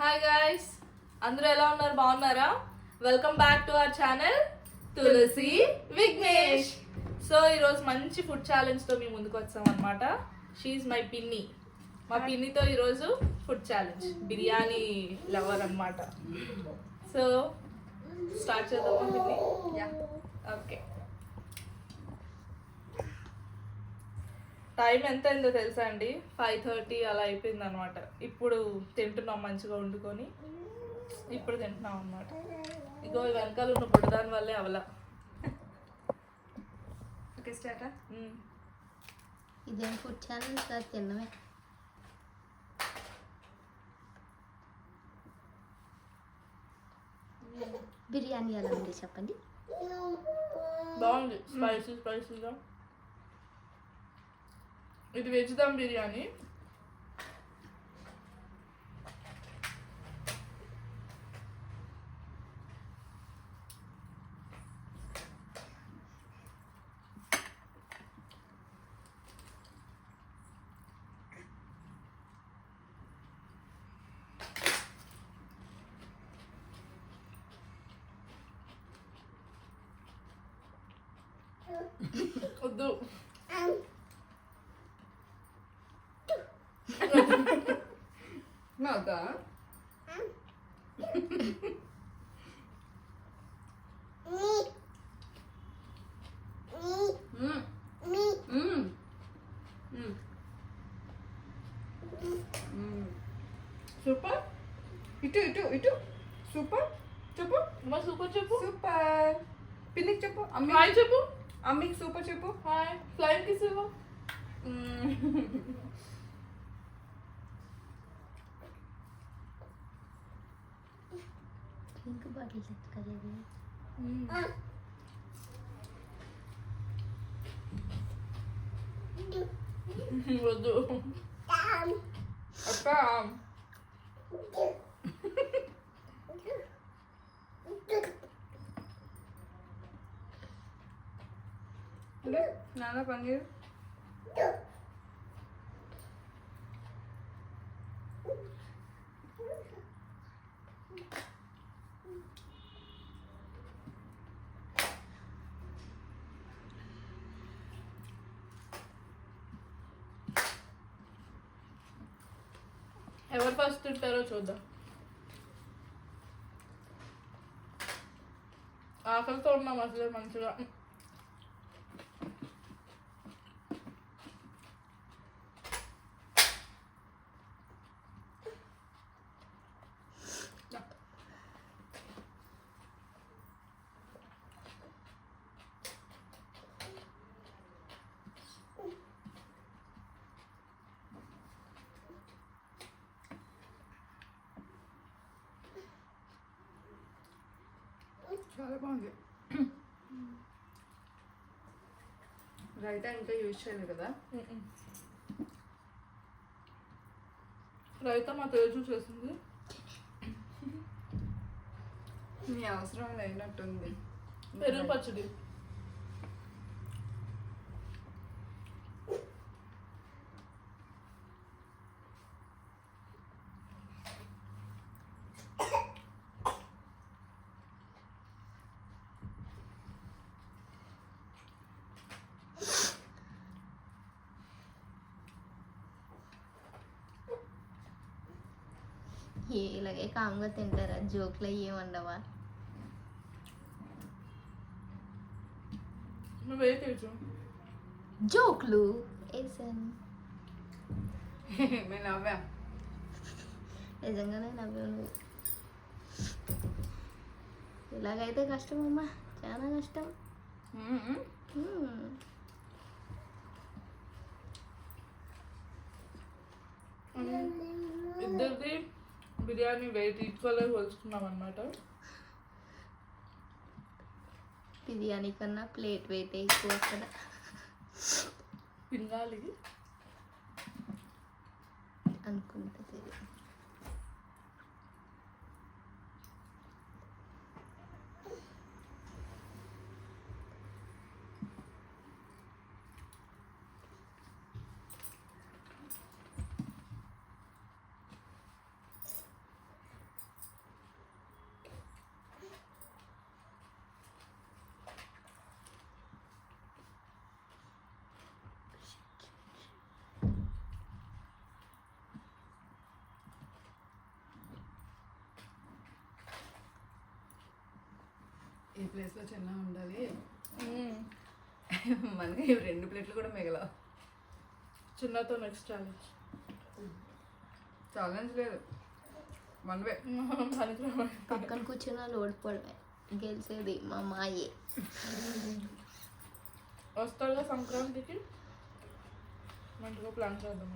Hi guys, అందరూ ఎలా ఉన్నారు? బాగున్నారా? Welcome back to our channel Tulasi Vignesh. So ఈరోజు మంచి ఫుడ్ ఛాలెంజ్తో మీ ముందుకు వచ్చాం అనమాట. షీఈ్ మై పిన్ని. మా పిన్నితో ఈరోజు ఫుడ్ ఛాలెంజ్, బిర్యానీ లవర్ అనమాట. సో స్టార్ట్ చేద్దామా పిన్ని? ఓకే. టైం ఎంత అయిందో తెలుసా అండి? 5:30 అలా అయిపోయింది అనమాట. ఇప్పుడు తింటున్నాం మంచిగా వండుకొని, ఇప్పుడు తింటున్నాం అనమాట. ఇగో వెనకాల ఉన్న బుడ్డదాని వల్లే అవలా. ఓకే స్టార్టా? ఇదేం ఫుడ్ ఛానల్ సార్, తిన్నమే. బిర్యానీ ఎలా ఉంది చెప్పండి. బాగుంది, స్పైసీగా. ఇది వెజ్ దమ్ బిర్యానీ. వద్దు, నాదా సూపర్. ఇటు ఇటు ఇటు సూపర్. చెప్పు మా సూపర్ చెప్పు. సూపర్. పిన్నికి చెప్పు. హాయ్ చెప్పు. అమ్మికి సూపర్ చెప్పు. హాయ్. ఫ్లైట్ కిస్ ఇవ్వు. డ్రింక్ బాటిల్ తెచ్చుకోలేదు. వద్దు అక్క నాన్న పన్నీర్. ఎవరు ఫస్ట్ తింటారో చూద్దాం. ఆకలితో ఉన్నాం అసలు మంచిగా. చాలా బాగుంది. రైతా ఇంకా యూజ్ చేయలేదు కదా. రైతా మా తేజు చేసింది. మీ అవసరం లేనట్టుంది. పెరుగు పచ్చడి. ఇలాగే కామ్గా తింటారా? జోక్లు ఏమండవా? నువ్వే తేజు. జోక్లు వేసాను. మేము నవ్వా. నిజంగానే నవ్వు నువ్వు. ఇలాగైతే కష్టం అమ్మా, చాలా కష్టం. ఇద్దరిది బిర్యానీ వెయిట్ ఈక్వల్గా కొలుచుకున్నాం అనమాట. బిర్యానీ కన్నా ప్లేట్ వెయిట్ ఎక్కువ కదా. తినాలి అనుకుంటా తెలియదు. ఈ ప్లేస్లో చిన్న ఉండాలి. మ్మ్. మనకి 2 ప్లేట్లు కూడా మిగలవు. చిన్నతో నెక్స్ట్ ఛాలెంజ్. ఛాలెంజ్ లేదు, 1 వే. పక్కన కూర్చున్న వాళ్ళు ఓడిపోవడమే, గెలిచేది మా మాయే. వస్తాడుగా సంక్రాంతికి, మంచిగా ప్లాన్ చేద్దాం.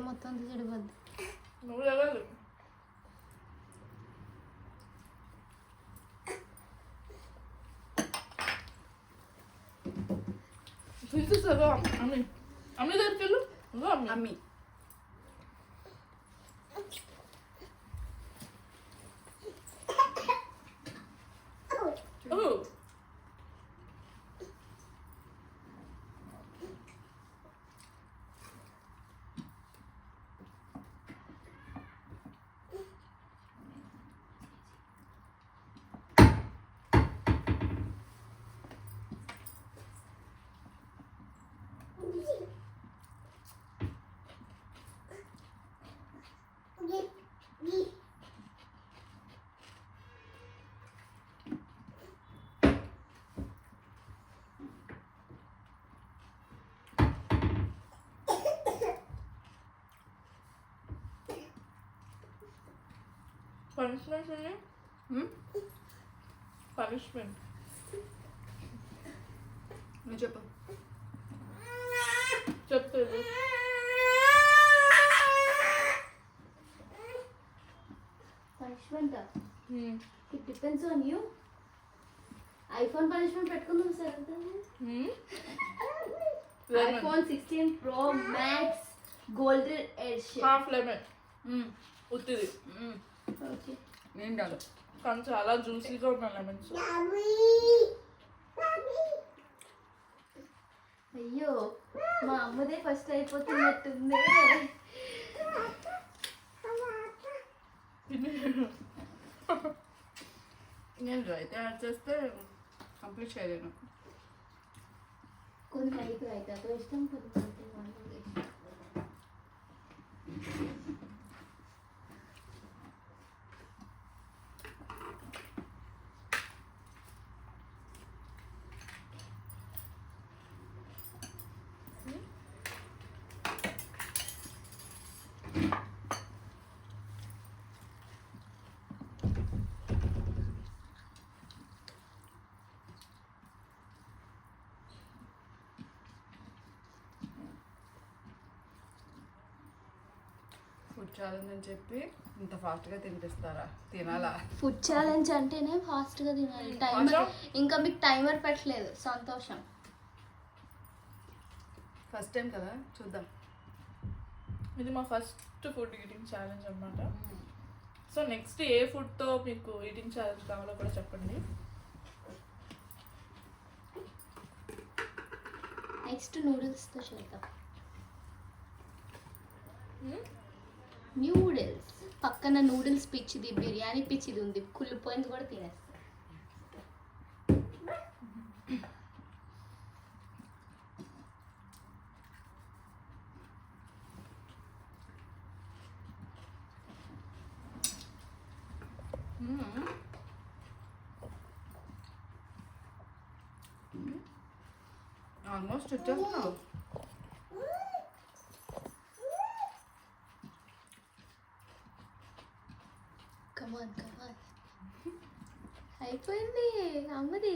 మొత్తం చెడిపోద్ది. నువ్వు ఎవరు చూసేసారు అమ్మి అమ్మి దగ్గరికి వెళ్ళు. నువ్వు అమ్మి అమ్మి ఓ. పనిష్మెంట్ ఉన్నాయి. పనిష్మెంట్ నువ్వు చెప్పు. చెప్తుంది. Punishment it depends on you. IPhone punishment పెట్టుకుందాం sir. IPhone 16 Pro Max golden edge half lemon ఉత్తిది. ఓకే. నేను డాలు. కానీ చాలా జ్యూసీగా ఉన్నాయి లెమన్స్. అయ్యో మా అమ్మదే ఫస్ట్ అయిపోతున్నట్టుంది. నేను రైతే యాడ్ చేస్తే కంప్లీట్ చేయలేను. కొన్ని రైతాతో ఇష్టం, కొన్ని వంటలు ఇష్టం. ఫుడ్ ఛాలెంజ్ అని చెప్పి ఇంత ఫాస్ట్గా తినిపిస్తారా? తినాలా? ఫుడ్ ఛాలెంజ్ అంటేనే ఫాస్ట్గా తినాలి. టైమర్ ఇంకా మీకు టైమర్ పెట్టలేదు. సంతోషం. ఫస్ట్ టైం కదా, చూద్దాం. ఇది మా ఫస్ట్ ఫుడ్ ఈటింగ్ ఛాలెంజ్ అన్నమాట. సో నెక్స్ట్ ఏ ఫుడ్తో మీకు ఈటింగ్ ఛాలెంజ్ కావాలో కూడా చెప్పండి. నెక్స్ట్ నూడిల్స్తో చేద్దాం. నూడిల్స్ పక్కన నూడిల్స్ పిచ్చిది, బిర్యానీ పిచ్చిది ఉంది. కుళ్ళిపోయింది కూడా తినేస్తాం. ఆల్మోస్ట్ వచ్చేస్తున్నావు. కమాన్ కమాన్. అయిపోయింది అమ్మది.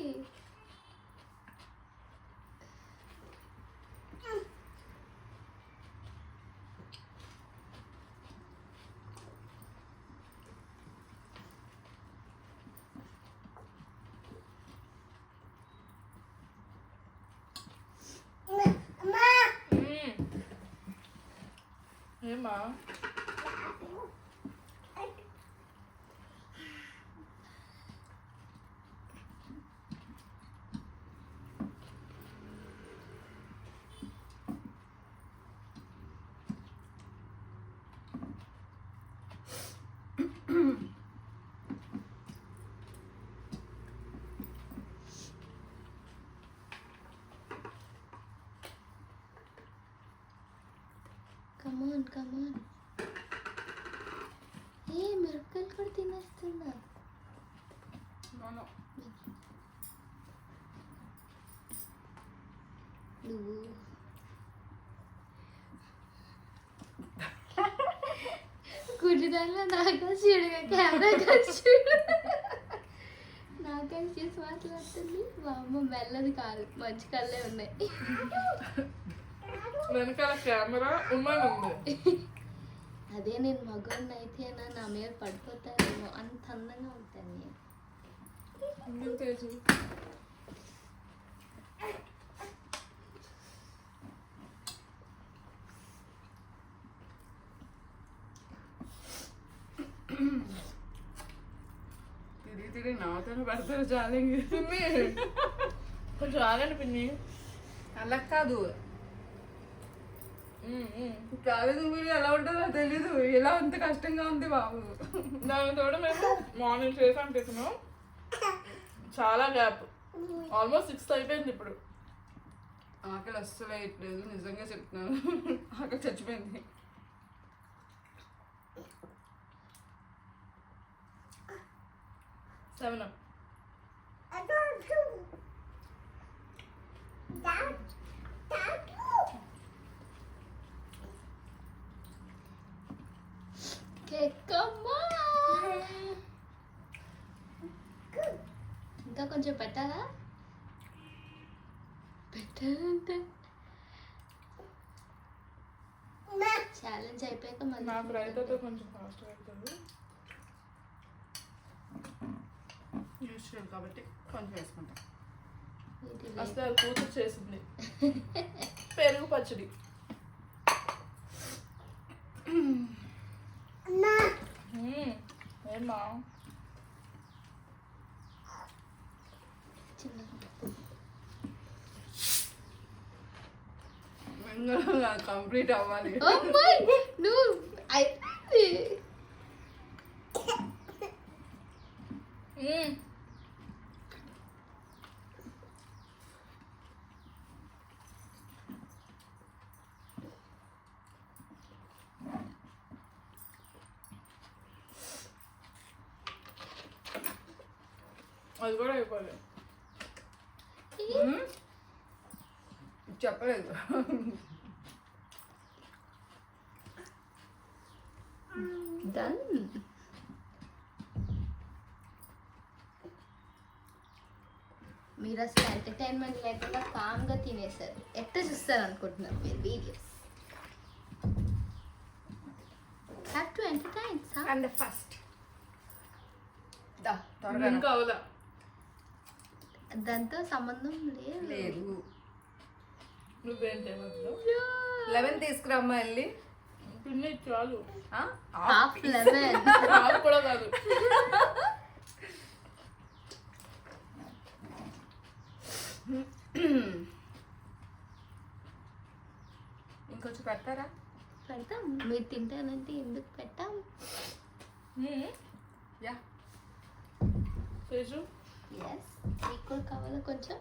ఏమా కమాన్ కమాన్. ఏ మిరపకాయలు కూడా తినేస్తున్నా. నువ్వు కుడిదాల్లో నాగా చూడగా కెమెరా చూడు. నాగా చూసి మాట్లాడుతుంది. మా అమ్మ మెల్లది కాదు, మంచి కళ్ళే ఉన్నాయి. వెనకాల కెమెరా ఉమెన్ ఉంది. అదే నేను మగవాడిని అయితే నా మీద పడిపోతానేమో, అంత అందంగా ఉంటాను నేను. తిరిగి తిరిగి నవ్వుతాను పడతారు ఛాలెంజ్. పిన్ని కొంచెం ఆగండి పిన్ని. అలా కాదు, కాలేదు మీరు ఎలా ఉంటుందో తెలీదు. ఎలా అంత కష్టంగా ఉంది బాబు. దాని తోడు మేము మార్నింగ్ చేసాం టిఫిన్, చాలా గ్యాప్, ఆల్మోస్ట్ 6 అయిపోయింది ఇప్పుడు. ఆకలి అస్సలు వేయట్లేదు, నిజంగా చెప్తున్నాను. ఆకలి చచ్చిపోయింది. సెవెన్ ఇంకా కొంచెం పెట్టాలా? పెట్టాలంటే ఛాలెంజ్ అయిపోయాక మళ్ళీ నాకు రైతాతో కొంచెం ఫాస్ట్ అవుతుంది. యూజ్ చేయాలి కాబట్టి కొంచెం వేసుకుంటాం. అసలు కూతురు చేసింది పెరుగు పచ్చడి. ఏమా కంప్లీట్ అవ్వాలి. నువ్వు అయిపోయింది. అది కూడా అయిపోలేదు. చెప్పలేదు. డన్. మీరు అసలు ఎంటర్టైన్మెంట్ లేకుండా కామ్గా తినేసారు. ఎట్లా చూస్తారు అనుకుంటున్నారు మీరు videos? Have to entertain and first త్వరగా ఇంకా అవలా, దాంతో సంబంధం లేదు. నువ్వేంటి ఏమవుతుందో 11 తీసుకురమ్మా వెళ్ళి. పిన్ని చాలు, హాఫ్ లెమన్. నాకు కూడా కాదు. ఇంకొంచెం పెడతారా? పెడతాం. మీరు తింటానంటే ఎందుకు పెట్టాం? యా తేజు ఎస్, మీకు కూడా కావాలా కొంచెం?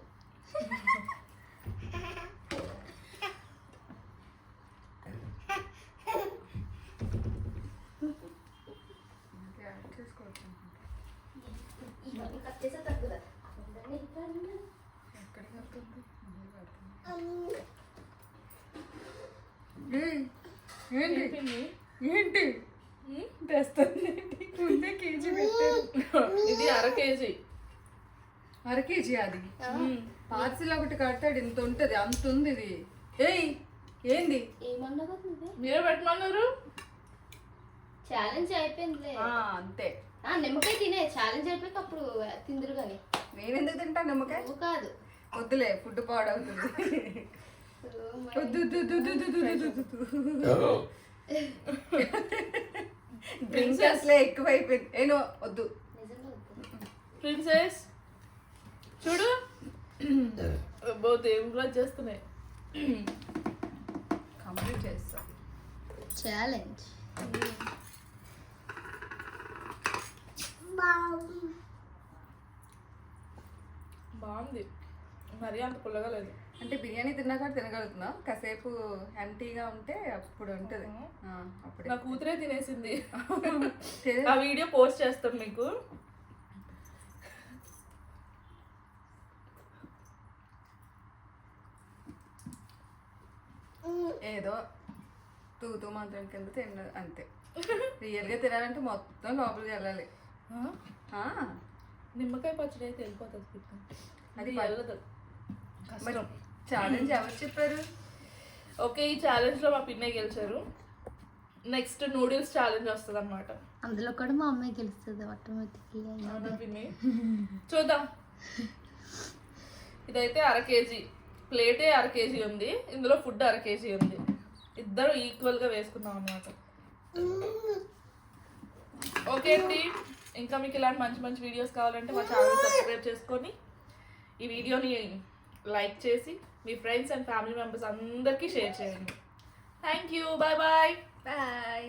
కట్టేసా తగ్గుదా? ఎక్కడికి వెళ్తుంది? ఏంటి పిన్ని ఏంటి తెస్తుంది? ముందే కేజీ పెట్టారు. ఇది 1/2 కేజీ. 1/2 కేజీ అది. పార్సిల్ ఒకటి కట్టాడు, ఇంత ఉంటది, అంత ఉంది ఇది. ఏయ్ ఏంది? ఏమన్నావు నువ్వే? మీరే పెట్టమన్నారు. ఛాలెంజ్ అయిపోయిందిలే. అంతే. నిమ్మకాయ తినే ఛాలెంజ్ అయిపోయాక అప్పుడు తిందురు కానీ. నేను ఎందుకు తింటా నిమ్మకాయ? నువ్వు కాదు. వద్దులే, ఫుడ్ పాడవుతుంది. వద్దు వద్దు వద్దు వద్దు వద్దు వద్దు వద్దు. డ్రింక్ అసలే ఎక్కువైపోయింది. ఏనో వద్దు. నిజంగా వద్దు. ప్రిన్సెస్ చూడు అబ్బో దేవుళ్ళ చేస్తున్నాయి. కంప్లీట్ చేస్తా. ఛాలెంజ్. బాగుంది, మరీ అంత పుల్లగా లేదు. అంటే బిర్యానీ తిన్నాక తినగలుగుతున్నా, కాసేపు ఎంటీగా ఉంటే అప్పుడు ఉంటుంది. అప్పుడు నా కూతురే తినేసింది. తినే- ఆ వీడియో పోస్ట్ చేస్తాం మీకు. ఏదో తూతూ మాత్రం కింద తినదు అంతే. రియల్గా తినాలంటే మొత్తం లోపలికి వెళ్ళాలి. ఆ, నిమ్మకాయ పచ్చడి అయితే వెళ్ళిపోతుంది. అది వెళ్ళదు. మరి కష్టం. ఛాలెంజ్ ఎవరు చెప్పారు? ఓకే, ఈ ఛాలెంజ్ లో మా పిన్నే గెలిచారు. నెక్స్ట్ నూడిల్స్ ఛాలెంజ్ వస్తుంది అనమాట. అందులో కూడా మా అమ్మాయి గెలుస్తుంది ఆటోమేటిక్లీ. పిన్ని చూద్దాం. ఇదైతే 1/2 kg ప్లేటే 1/2 kg ఉంది, ఇందులో ఫుడ్ 1/2 kg ఉంది. ఇద్దరు ఈక్వల్ గా వేసుకున్నాం అనమాట. ఓకే అండి, ఇంకా మీకు ఇలాంటి మంచి మంచి వీడియోస్ కావాలంటే మా ఛానల్ సబ్స్క్రైబ్ చేసుకొని ఈ వీడియోని లైక్ చేసి మీ ఫ్రెండ్స్ అండ్ ఫ్యామిలీ మెంబర్స్ అందరికీ షేర్ చేయండి. Thank you, bye bye. Bye.